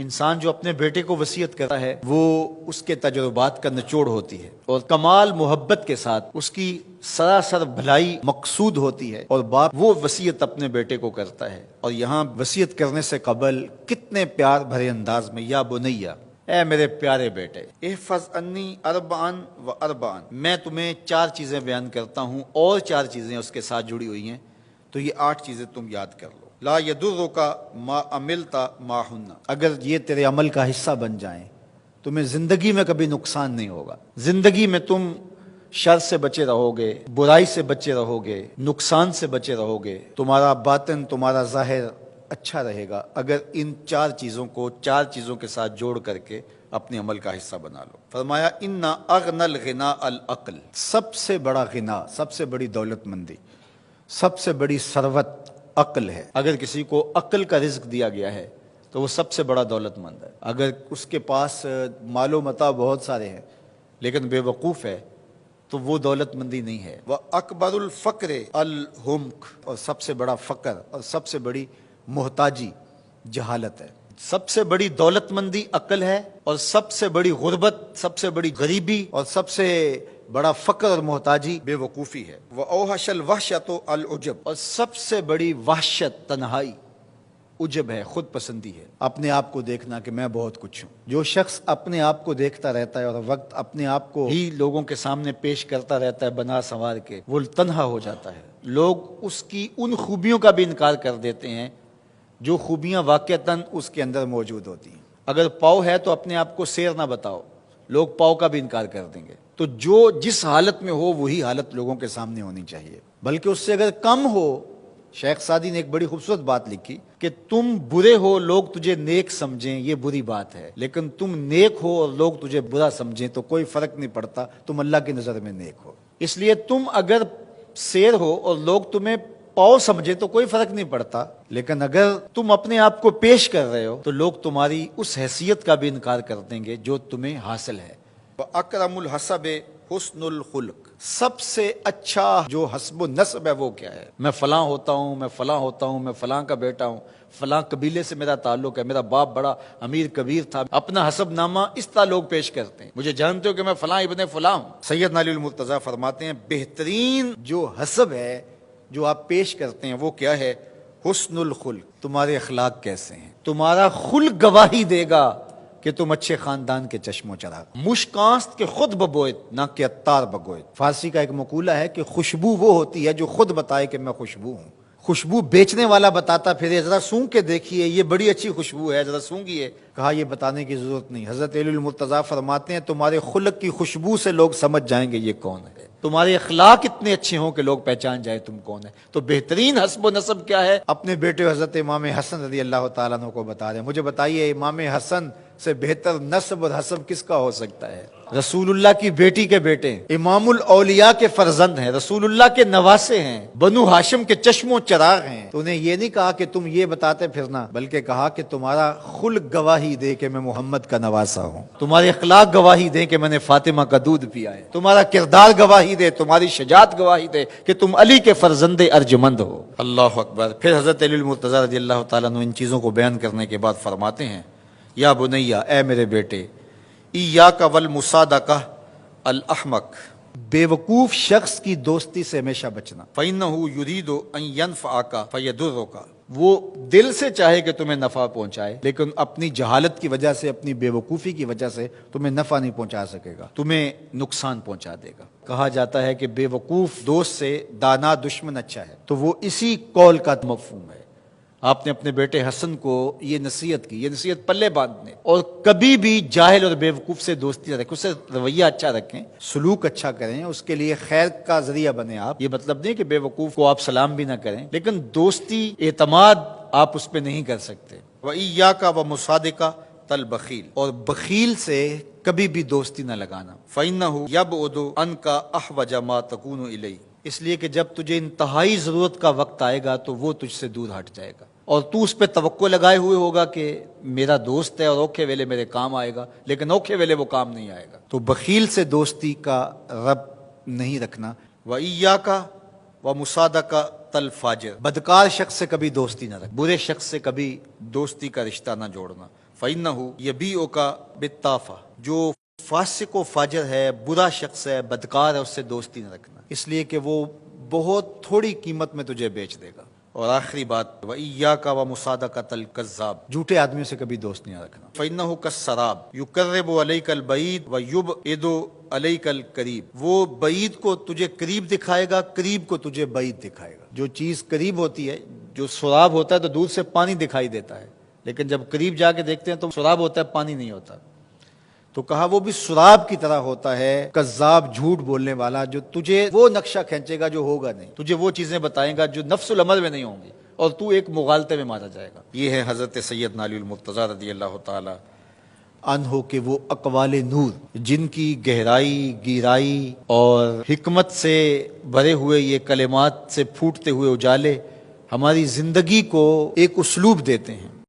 انسان جو اپنے بیٹے کو وصیت کرتا ہے وہ اس کے تجربات کا نچوڑ ہوتی ہے اور کمال محبت کے ساتھ اس کی سراسر بھلائی مقصود ہوتی ہے، اور باپ وہ وصیت اپنے بیٹے کو کرتا ہے۔ اور یہاں وصیت کرنے سے قبل کتنے پیار بھرے انداز میں، یا بنیا، اے میرے پیارے بیٹے، احفظ انی اربعن و اربعن، میں تمہیں 4 چیزیں بیان کرتا ہوں اور 4 چیزیں اس کے ساتھ جڑی ہوئی ہیں، تو یہ 8 چیزیں تم یاد کر لو۔ لا یضرک ما عملت معہن، اگر یہ تیرے عمل کا حصہ بن جائیں تمہیں زندگی میں کبھی نقصان نہیں ہوگا، زندگی میں تم شر سے بچے رہو گے، برائی سے بچے رہو گے، نقصان سے بچے رہو گے، تمہارا باطن تمہارا ظاہر اچھا رہے گا اگر ان 4 چیزوں کو 4 چیزوں کے ساتھ جوڑ کر کے اپنے عمل کا حصہ بنا لو۔ فرمایا ان اغنى الغناء العقل، سب سے بڑا غنا، سب سے بڑی دولت مندی، سب سے بڑی ثروت عقل ہے۔ اگر کسی کو عقل کا رزق دیا گیا ہے تو وہ سب سے بڑا دولت مند ہے۔ اگر اس کے پاس مال و متاع بہت سارے ہیں لیکن بے وقوف ہے تو وہ دولت مندی نہیں ہے۔ وَأَكْبَرُ الْفَقْرِ الْحُمْقُ، اور سب سے بڑا فقر اور سب سے بڑی محتاجی جہالت ہے۔ سب سے بڑی دولت مندی عقل ہے، اور سب سے بڑی غربت، سب سے بڑی غریبی اور سب سے بڑا فقر اور محتاجی بے وقوفی ہے۔ وَأَوْحَشَ الْوَحْشَةُ الْعُجْبُ، اور سب سے بڑی وحشت تنہائی عجب ہے، خود پسندی ہے، اپنے آپ کو دیکھنا کہ میں بہت کچھ ہوں۔ جو شخص اپنے آپ کو دیکھتا رہتا ہے اور وقت اپنے آپ کو ہی لوگوں کے سامنے پیش کرتا رہتا ہے بنا سنوار کے، وہ تنہا ہو جاتا ہے۔ لوگ اس کی ان خوبیوں کا بھی انکار کر دیتے ہیں جو خوبیاں واقعتاً اس کے اندر موجود ہوتی ہیں۔ اگر پاؤ ہے تو اپنے آپ کو سیر نہ بتاؤ، لوگ پاؤ کا بھی انکار کر دیں گے۔ تو جو جس حالت میں ہو وہی حالت لوگوں کے سامنے ہونی چاہیے، بلکہ اس سے اگر کم ہو۔ شیخ سعدی نے ایک بڑی خوبصورت بات لکھی کہ تم برے ہو لوگ تجھے نیک سمجھیں یہ بری بات ہے، لیکن تم نیک ہو اور لوگ تجھے برا سمجھیں تو کوئی فرق نہیں پڑتا، تم اللہ کی نظر میں نیک ہو۔ اس لیے تم اگر سیر ہو اور لوگ تمہیں پاؤ سمجھے تو کوئی فرق نہیں پڑتا، لیکن اگر تم اپنے آپ کو پیش کر رہے ہو تو لوگ تمہاری اس حیثیت کا بھی انکار کر دیں گے جو تمہیں حاصل ہے۔ وَأَكْرَمُ الْحَسَبِ حُسْنُ الْخُلُقِ، سب سے اچھا جو حسب و نسب ہے وہ کیا ہے؟ میں فلاں ہوتا ہوں، میں فلاں ہوتا ہوں، میں فلاں کا بیٹا ہوں، فلاں قبیلے سے میرا تعلق ہے، میرا باپ بڑا امیر کبیر تھا۔ اپنا حسب نامہ اس طرح لوگ پیش کرتے ہیں، مجھے جانتے ہو کہ میں فلاں ابن فلاں ہوں۔ سیدنا علی المرتضیٰ فرماتے ہیں بہترین جو حسب ہے جو آپ پیش کرتے ہیں وہ کیا ہے؟ حسن الخلق، تمہارے اخلاق کیسے ہیں، تمہارا خلق گواہی دے گا کہ تم اچھے خاندان کے چشم و چراغ۔ مشکانست کے خود ببوئت نہ کہ عطار بگوئت۔ فارسی کا ایک مقولہ ہے کہ خوشبو وہ ہوتی ہے جو خود بتائے کہ میں خوشبو ہوں۔ خوشبو بیچنے والا بتاتا پھر ذرا سونگ کے دیکھیے یہ بڑی اچھی خوشبو ہے، ذرا سونگیے، کہا یہ بتانے کی ضرورت نہیں۔ حضرت علی المرتضیٰ فرماتے ہیں تمہارے خلق کی خوشبو سے لوگ سمجھ جائیں گے یہ کون ہے، تمہارے اخلاق اتنے اچھے ہوں کہ لوگ پہچان جائے تم کون ہے۔ تو بہترین حسب و نسب کیا ہے؟ اپنے بیٹے حضرت امام حسن رضی اللہ تعالیٰ عنہ کو بتا رہے ہیں، مجھے بتائیے امام حسن سے بہتر نسب اور حسب کس کا ہو سکتا ہے؟ رسول اللہ کی بیٹی کے بیٹے، امام الاولیاء کے فرزند ہیں، رسول اللہ کے نواسے ہیں، بنو ہاشم کے چشم و چراغ ہیں۔ تو انہیں یہ نہیں کہا کہ تم یہ بتاتے پھرنا، بلکہ کہا کہ تمہارا خلق گواہی دے کہ میں محمد کا نواسا ہوں، تمہارے اخلاق گواہی دے کہ میں نے فاطمہ کا دودھ پیا ہے، تمہارا کردار گواہی دے، تمہاری شجاعت گواہی دے کہ تم علی کے فرزند ارجمند ہو۔ اللہ اکبر۔ پھر حضرت علی المرتضیٰ رضی اللہ تعالیٰ عنہ ان چیزوں کو بیان کرنے کے بعد فرماتے ہیں یا بنیا، اے میرے بیٹے، ایاک والمصادقہ الاحمق، بے وقوف شخص کی دوستی سے ہمیشہ بچنا۔ فإنہ یرید ان ینفعک فیضرک، وہ دل سے چاہے کہ تمہیں نفع پہنچائے لیکن اپنی جہالت کی وجہ سے، اپنی بے وقوفی کی وجہ سے تمہیں نفع نہیں پہنچا سکے گا، تمہیں نقصان پہنچا دے گا۔ کہا جاتا ہے کہ بے وقوف دوست سے دانا دشمن اچھا ہے، تو وہ اسی قول کا مفہوم ہے۔ آپ نے اپنے بیٹے حسن کو یہ نصیحت کی، یہ نصیحت پلے باندھنے، اور کبھی بھی جاہل اور بے وقوف سے دوستی نہ رکھیں، اس سے رویہ اچھا رکھیں، سلوک اچھا کریں، اس کے لیے خیر کا ذریعہ بنیں آپ۔ یہ مطلب نہیں کہ بے وقوف کو آپ سلام بھی نہ کریں، لیکن دوستی اعتماد آپ اس پہ نہیں کر سکتے۔ وَإِيَّاكَ وَمُصَادِقَةَ الْبَخِيلِ، اور بخیل سے کبھی بھی دوستی نہ لگانا۔ فَإِنَّهُ يَبْعُدُ عَنْكَ أَحْوَجَ مَا تَكُونُ إِلَيْهِ، اس لیے کہ جب تجھے انتہائی ضرورت کا وقت آئے گا تو وہ تجھ سے دور ہٹ جائے گا، اور تو اس پہ توقع لگائے ہوئے ہوگا کہ میرا دوست ہے اور اوکھے ویلے میرے کام آئے گا، لیکن اوکھے ویلے وہ کام نہیں آئے گا۔ تو بخیل سے دوستی کا رب نہیں رکھنا۔ وَإِيَّاكَ وَمُصَادَقَةَ الْفَاجِرِ، بدکار شخص سے کبھی دوستی نہ رکھ، برے شخص سے کبھی دوستی کا رشتہ نہ جوڑنا۔ فَإِنَّهُ يَبِيعُكَ بِالطَّافَةِ، جو فاسق و فاجر ہے، برا شخص ہے، بدکار ہے، اس سے دوستی نہ رکھنا، اس لیے کہ وہ بہت تھوڑی قیمت میں تجھے بیچ دے گا۔ اور آخری بات، وَإِيَّاكَ وَمُصَادَقَةَ الْكَذَّابِ، جھوٹے آدمیوں سے کبھی دوست نہیں رکھنا۔ فَإِنَّهُ كَالسَّرَابِ يُقَرِّبُ عَلَيْكَ الْبَعِيدَ وَيُبْعِدُ عَلَيْكَ الْقَرِيبَ، وہ بعید کو تجھے قریب دکھائے گا، قریب کو تجھے بعید دکھائے گا۔ جو چیز قریب ہوتی ہے، جو سراب ہوتا ہے تو دور سے پانی دکھائی دیتا ہے، لیکن جب قریب جا کے دیکھتے ہیں تو سراب ہوتا ہے، پانی نہیں ہوتا۔ تو کہا وہ بھی سراب کی طرح ہوتا ہے، کذاب، جھوٹ بولنے والا، جو تجھے وہ نقشہ کھینچے گا جو ہوگا نہیں، تجھے وہ چیزیں بتائیں گا جو نفس العمل میں نہیں ہوں گی، اور تو ایک مغالطے میں مارا جائے گا۔ یہ ہے حضرت سیدنا علی المرتضیٰ رضی اللہ تعالی عنہ کے وہ اقوال نور، جن کی گہرائی، گیرائی اور حکمت سے بھرے ہوئے یہ کلمات سے پھوٹتے ہوئے اجالے ہماری زندگی کو ایک اسلوب دیتے ہیں۔